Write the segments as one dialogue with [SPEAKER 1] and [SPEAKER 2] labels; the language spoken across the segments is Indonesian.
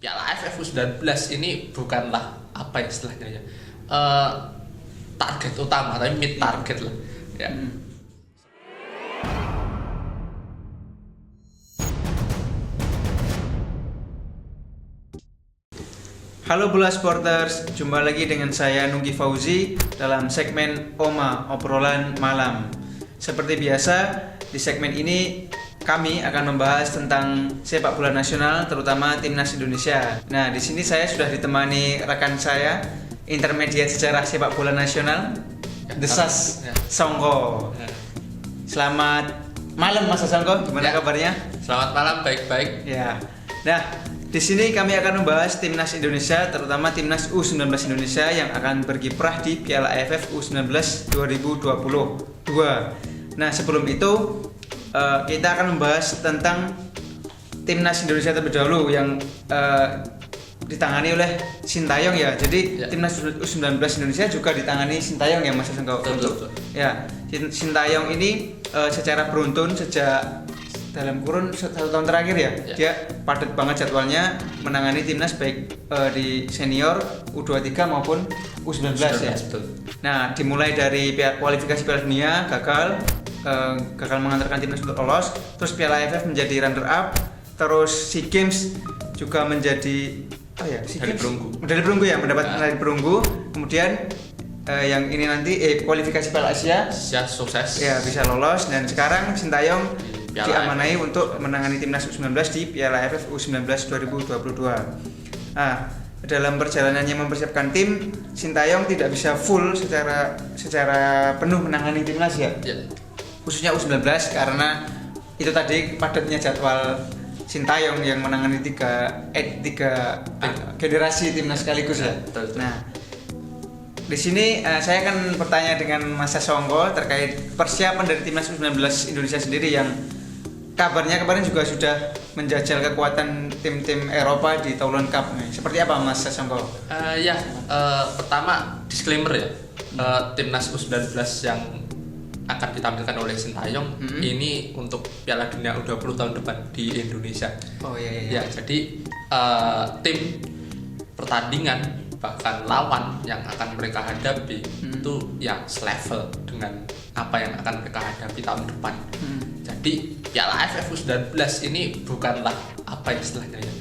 [SPEAKER 1] Piala AFF U19 ini bukanlah apa istilahnya ya, target utama, tapi mid target lah ya.
[SPEAKER 2] Halo Bola Sporters, jumpa lagi dengan saya Nugi Fauzi dalam segmen OMA, obrolan malam. Seperti biasa, di segmen ini kami akan membahas tentang sepak bola nasional, terutama timnas Indonesia. Nah, di sini saya sudah ditemani rekan saya, intermediate sejarah sepak bola nasional, Desas Songko. Selamat malam Mas Songko, gimana kabarnya?
[SPEAKER 1] Selamat malam, baik-baik.
[SPEAKER 2] Ya. Nah, di sini kami akan membahas timnas Indonesia, terutama timnas U19 Indonesia yang akan berkiprah di Piala AFF U19 2022. Nah, sebelum itu kita akan membahas tentang timnas Indonesia terlebih dahulu yang ditangani oleh Sintayong ya. Jadi timnas U19 Indonesia juga ditangani Sintayong ya Mas Songko.
[SPEAKER 1] Betul.
[SPEAKER 2] Ya, Sintayong ini secara beruntun sejak dalam kurun 1 tahun terakhir ya, dia padat banget jadwalnya menangani timnas baik di senior U23 maupun U19 ya.
[SPEAKER 1] Betul.
[SPEAKER 2] Nah, dimulai dari kualifikasi Piala Dunia gagal mengantarkan timnas untuk lolos, terus Piala AFF menjadi runner up, terus SEA Games juga menjadi medali perunggu ya, mendapat medali perunggu. Kemudian yang ini nanti kualifikasi Piala Asia
[SPEAKER 1] sukses
[SPEAKER 2] ya, bisa lolos, dan sekarang Sintayong diamanai untuk menangani timnas U19 di Piala AFF U19 2022. Nah, dalam perjalanannya mempersiapkan tim, Sintayong tidak bisa full secara penuh menangani timnas ya. Khususnya U19 karena itu tadi padatnya jadwal Sintayong yang menangani tiga generasi timnas sekaligus ya.
[SPEAKER 1] Betul.
[SPEAKER 2] Nah, di sini saya akan bertanya dengan Mas Songko terkait persiapan dari timnas U19 Indonesia sendiri yang kabarnya kemarin juga sudah menjajal kekuatan tim-tim Eropa di Toulon Cup. Seperti apa Mas Songko?
[SPEAKER 1] Pertama disclaimer ya, timnas U19 yang akan ditampilkan oleh Sintayong ini untuk Piala Dunia U20 tahun depan di Indonesia.
[SPEAKER 2] Oh iya.
[SPEAKER 1] Ya, jadi tim pertandingan bahkan lawan yang akan mereka hadapi itu ya selevel dengan apa yang akan mereka hadapi tahun depan. Jadi Piala AFF U19 ini bukanlah apa istilahnya ya,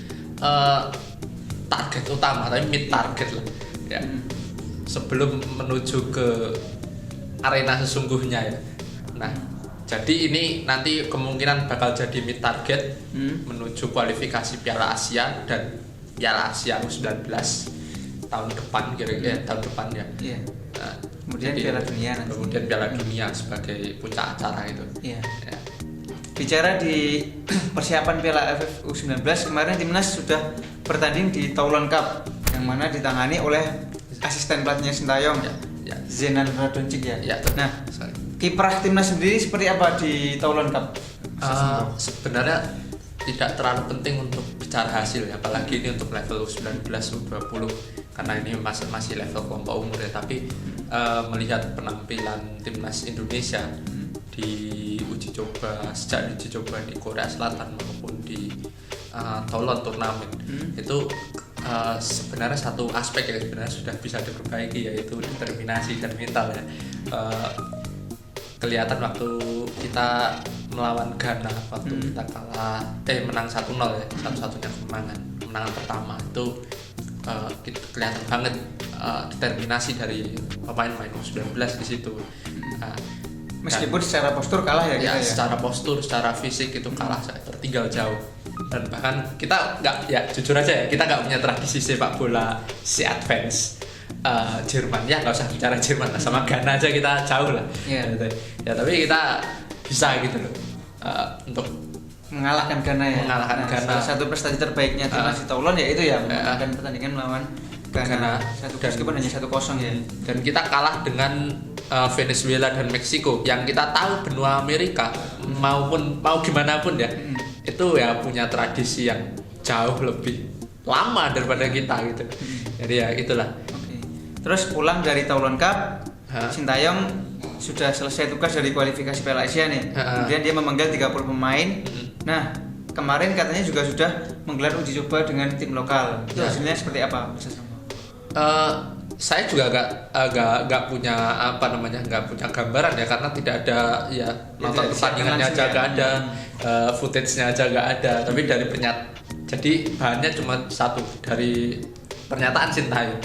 [SPEAKER 1] target utama, tapi mid target lah ya. Sebelum menuju ke arena sesungguhnya ya. Nah, jadi ini nanti kemungkinan bakal jadi mid target menuju kualifikasi Piala Asia dan Piala Asia U19 tahun depan kira-kira tahun depan ya. Nah,
[SPEAKER 2] kemudian Piala Dunia nanti.
[SPEAKER 1] Kemudian Piala Dunia sebagai puncak acara itu.
[SPEAKER 2] Ya. Bicara di persiapan Piala AFF U19, kemarin timnas sudah bertanding di Toulon Cup yang mana ditangani oleh asisten pelatihnya Sintayong Zenan Radonjic ya. Nah, kiprah timnas sendiri seperti apa di Toulon Cup?
[SPEAKER 1] Sebenarnya tidak terlalu penting untuk bicara hasil ya, apalagi ini untuk level U19 U20 karena ini masih level kelompok umur ya. Tapi melihat penampilan timnas Indonesia di sejak uji coba di Korea Selatan maupun di Toulon turnamen itu sebenarnya satu aspek yang sebenarnya sudah bisa diperbaiki, yaitu determinasi dan mental ya. Kelihatan waktu kita melawan Ghana, waktu kita kalah menang 1-0 ya, satu-satunya kemenangan pertama itu kelihatan banget determinasi dari pemain-pemain U19 di situ.
[SPEAKER 2] Meskipun secara postur kalah ya kita ya.
[SPEAKER 1] Secara postur, secara fisik itu kalah, tertinggal jauh. Dan bahkan kita jujur aja ya, kita nggak punya tradisi sepak bola si advance Jerman ya, nggak usah bicara Jerman lah, sama Ghana aja kita jauh lah. Ya, tapi kita bisa gitu loh untuk
[SPEAKER 2] mengalahkan Ghana ya.
[SPEAKER 1] Ghana.
[SPEAKER 2] Salah satu prestasi terbaiknya timnas di Toulon ya itu ya, memenangkan pertandingan melawan Ghana. Meskipun hanya 1-0 ya. Dan kita kalah dengan Venezuela dan Meksiko yang kita tahu benua Amerika mau gimana pun ya, itu ya punya tradisi yang jauh lebih lama daripada kita gitu. Jadi ya itulah. Terus pulang dari Toulon Cup, Sintayong sudah selesai tugas dari kualifikasi Piala Asia nih. Kemudian dia memanggil 30 pemain. Nah, kemarin katanya juga sudah menggelar uji coba dengan tim lokal. Itu
[SPEAKER 1] Ya.
[SPEAKER 2] hasilnya seperti apa, Mas Sasongko?
[SPEAKER 1] Saya juga nggak punya nggak punya gambaran ya, karena tidak ada ya, nonton
[SPEAKER 2] tidak
[SPEAKER 1] pertandingannya aja
[SPEAKER 2] disiarkan
[SPEAKER 1] nggak ada,
[SPEAKER 2] langsung
[SPEAKER 1] footage-nya aja nggak ada. Tapi dari jadi bahannya cuma satu dari pernyataan Sintayong.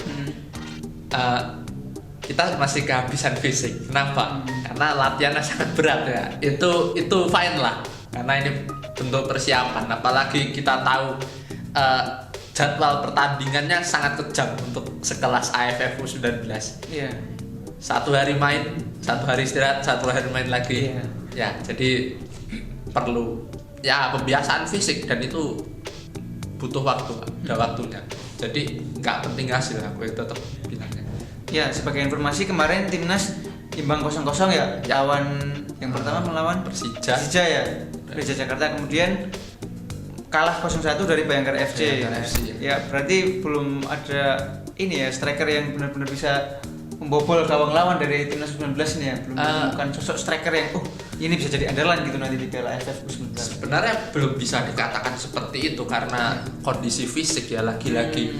[SPEAKER 1] Kita masih kehabisan fisik. Kenapa? Karena latihannya sangat berat ya. Itu fine lah, karena ini bentuk persiapan. Apalagi kita tahu jadwal pertandingannya sangat kejam untuk sekelas AFF U19.
[SPEAKER 2] Iya.
[SPEAKER 1] Satu hari main, satu hari istirahat, satu hari main lagi.
[SPEAKER 2] Iya.
[SPEAKER 1] Ya, jadi perlu ya pembiasaan fisik, dan itu butuh waktu, ada waktunya. Jadi nggak penting hasil, aku tetap bilangnya.
[SPEAKER 2] Ya, sebagai informasi kemarin timnas imbang 0-0 ya. Lawan yang pertama melawan
[SPEAKER 1] Persija
[SPEAKER 2] ya. Persija Jakarta, kemudian kalah 0-1 dari Bayangkara FC.
[SPEAKER 1] Bayangkara FC,
[SPEAKER 2] Ya, berarti belum ada ini ya striker yang benar-benar bisa membobol gawang lawan dari timnas U19 ini ya. Belum menemukan sosok striker yang ini bisa jadi andalan gitu nanti di Piala AFF U19.
[SPEAKER 1] Sebenarnya belum bisa dikatakan seperti itu karena kondisi fisik ya, lagi-lagi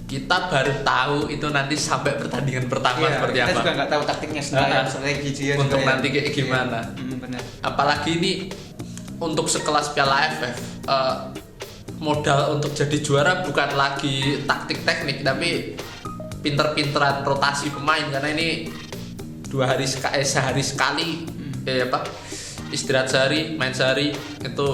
[SPEAKER 1] kita baru tahu itu nanti sampai pertandingan pertama seperti
[SPEAKER 2] kita
[SPEAKER 1] apa.
[SPEAKER 2] Kita juga nggak tahu taktiknya strategi dia
[SPEAKER 1] untuk
[SPEAKER 2] juga
[SPEAKER 1] nanti kayak gimana.
[SPEAKER 2] Benar.
[SPEAKER 1] Apalagi ini untuk sekelas Piala AFF, modal untuk jadi juara bukan lagi taktik teknik, tapi pinter-pinteran rotasi pemain, karena ini sehari sekali istirahat sehari, main sehari, itu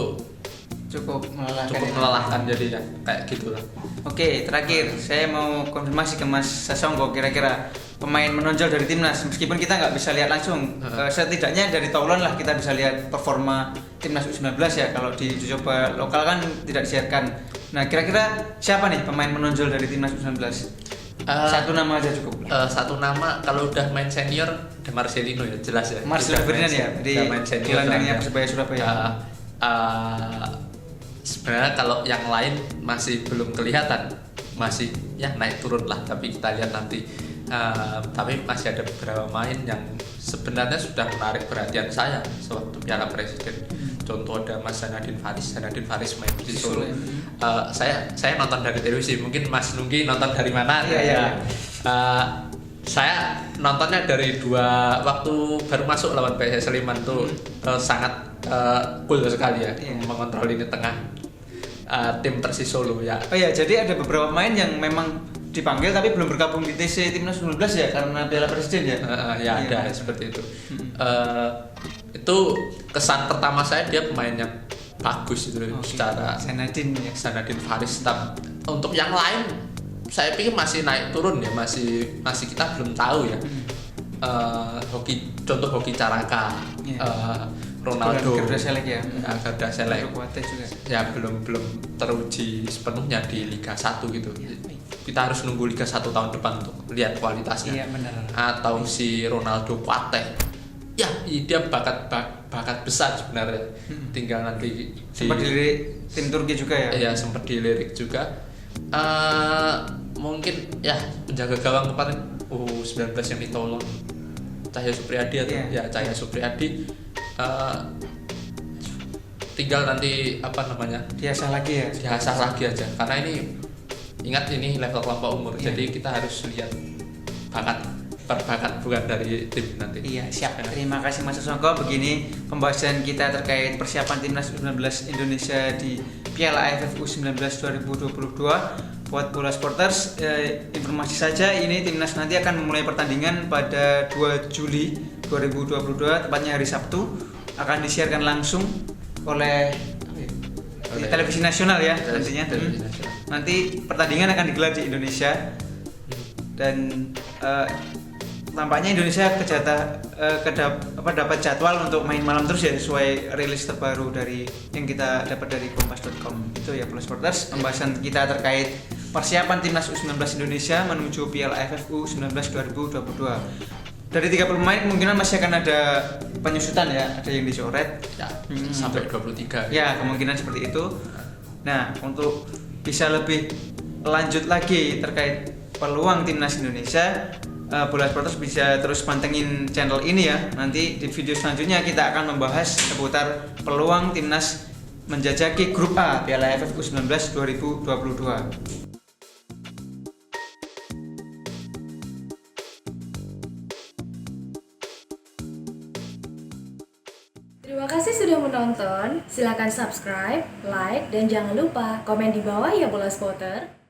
[SPEAKER 2] cukup melelahkan.
[SPEAKER 1] Melelahkan jadi ya kayak gitulah.
[SPEAKER 2] Oke, terakhir saya mau konfirmasi ke Mas Sasongko, kira-kira pemain menonjol dari timnas, meskipun kita nggak bisa lihat langsung, setidaknya dari taulan lah kita bisa lihat performa timnas U19 ya. Kalau di uji coba lokal kan tidak disiarkan. Nah, kira-kira siapa nih pemain menonjol dari timnas U19? Satu nama aja cukup.
[SPEAKER 1] Satu nama, kalau udah main senior, De Marcelino ya, jelas ya.
[SPEAKER 2] Marcelo Ferdinand ya, di gelandangnya Persebaya Surabaya.
[SPEAKER 1] Sebenarnya kalau yang lain masih belum kelihatan, masih ya naik turun lah, tapi kita lihat nanti. Tapi masih ada beberapa main yang sebenarnya sudah menarik perhatian saya sewaktu Piala Presiden. Contoh ada Mas Zanadin Faris main di Solo. Saya nonton dari televisi, mungkin Mas Nungki nonton dari mana?
[SPEAKER 2] Iya.
[SPEAKER 1] Saya nontonnya dari waktu baru masuk lawan PSS Sleman tuh, sangat cool sekali ya, mengontrol lini tengah tim Persis Solo ya.
[SPEAKER 2] Oh ya, jadi ada beberapa pemain yang memang dipanggil tapi belum bergabung di TC Timnas U19 ya, karena Piala Presiden ya.
[SPEAKER 1] Ya ada seperti itu. Itu kesan pertama saya, dia pemain yang bagus itu secara
[SPEAKER 2] Zanadin
[SPEAKER 1] Faris. Untuk yang lain saya pikir masih naik turun ya, masih kita belum tahu ya. Contoh Hoki Caraka, Ronaldo,
[SPEAKER 2] Garda Select ya.
[SPEAKER 1] Garda Select
[SPEAKER 2] juga.
[SPEAKER 1] Ya belum teruji sepenuhnya di Liga 1 gitu. Kita harus nunggu Liga 1 tahun depan untuk lihat kualitasnya.
[SPEAKER 2] Iya, benar.
[SPEAKER 1] Atau si Ronaldo Kuate, ya dia bakat besar sebenarnya. Tinggal nanti
[SPEAKER 2] sempat dilirik tim Turki juga ya.
[SPEAKER 1] Iya, sempat dilirik juga. Mungkin ya penjaga gawang kemarin U19 yang ditolong Cahya Supriyadi atau Cahya Supriyadi, tinggal nanti
[SPEAKER 2] diasah lagi aja,
[SPEAKER 1] karena ini ingat ini level kelompok umur, jadi kita harus lihat bakat bukan dari tim nanti.
[SPEAKER 2] Iya, siap. Terima kasih Mas Sasongko. Begini pembahasan kita terkait persiapan timnas U19 Indonesia di Piala AFF U19 2022. Buat bola sporters, informasi saja, ini timnas nanti akan memulai pertandingan pada 2 Juli 2022, tepatnya hari Sabtu. Akan disiarkan langsung oleh televisi nasional ya nantinya. Nanti pertandingan akan digelar di Indonesia, dan tampaknya Indonesia dapat jadwal untuk main malam terus ya, sesuai rilis terbaru dari yang kita dapat dari kompas.com. Itu ya bola sporters, pembahasan kita terkait persiapan timnas U19 Indonesia menuju Piala AFF U19 2022. Dari 30 pemain kemungkinan masih akan ada penyusutan ya, ada yang dicoret
[SPEAKER 1] ya, sampai 23.
[SPEAKER 2] Ya, kemungkinan seperti itu. Nah, untuk bisa lebih lanjut lagi terkait peluang timnas Indonesia, Bola Sporters bisa terus pantengin channel ini ya. Nanti di video selanjutnya kita akan membahas seputar peluang timnas menjajaki grup A Piala AFF U19 2022.
[SPEAKER 3] Terima kasih sudah menonton. Silakan subscribe, like, dan jangan lupa komen di bawah ya Bola Spotter.